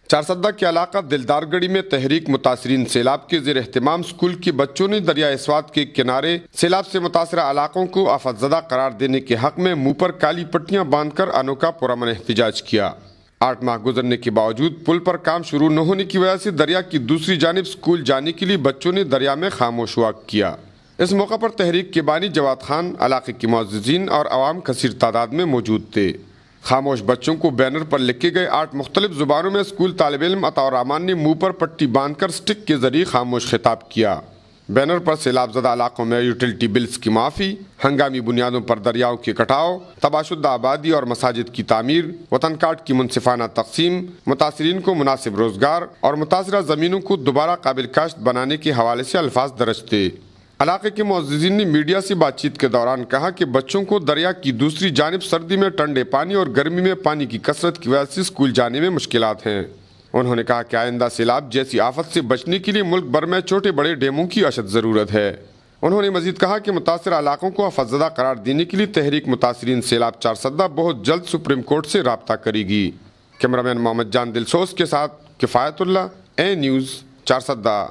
چارسدہ کے علاقہ دلدار گڑھی میں تحریک متاثرین سیلاب کے زیر اہتمام اسکول کے بچوں نے دریائے سوات کے کنارے سیلاب سے متاثرہ علاقوں کو آفت زدہ قرار دینے کے حق میں منہ پر کالی پٹیاں باندھ کر انوکھا پرامن احتجاج کیا۔ 8 ماہ گزرنے کے باوجود پل پر کام شروع نہ ہونے کی وجہ سے دریا کی دوسری جانب اسکول جانے کے لیے بچوں نے دریا میں خاموش واقع کیا۔ اس موقع پر تحریک کے بانی جواد خان، علاقے کے معززین اور عوام کثیر تعداد میں موجود تھے۔ خاموش بچوں کو بینر پر لکھے گئے 8 مختلف زبانوں میں اسکول طالب علم عطا الرحمان نے منہ پر پٹی باندھ کر سٹک کے ذریعے خاموش خطاب کیا۔ بینر پر سیلاب زدہ علاقوں میں یوٹیلٹی بلز کی معافی، ہنگامی بنیادوں پر دریاؤں کے کٹاؤ، تباہ شدہ آبادی اور مساجد کی تعمیر، وطن کارڈ کی منصفانہ تقسیم، متاثرین کو مناسب روزگار اور متاثرہ زمینوں کو دوبارہ قابل کاشت بنانے کے حوالے سے الفاظ درج تھے۔ علاقے کے معززین نے میڈیا سے بات چیت کے دوران کہا کہ بچوں کو دریا کی دوسری جانب سردی میں ٹھنڈے پانی اور گرمی میں پانی کی کثرت کی وجہ سے اسکول جانے میں مشکلات ہیں۔ انہوں نے کہا کہ آئندہ سیلاب جیسی آفت سے بچنے کے لیے ملک بھر میں چھوٹے بڑے ڈیموں کی اشد ضرورت ہے۔ انہوں نے مزید کہا کہ متاثرہ علاقوں کو آفت زدہ قرار دینے کے لیے تحریک متاثرین سیلاب چارسدہ بہت جلد سپریم کورٹ سے رابطہ کرے گی۔ کیمرہ مین محمد جان دلسوز کے ساتھ کفایت اللہ، اے نیوز، چارسدہ۔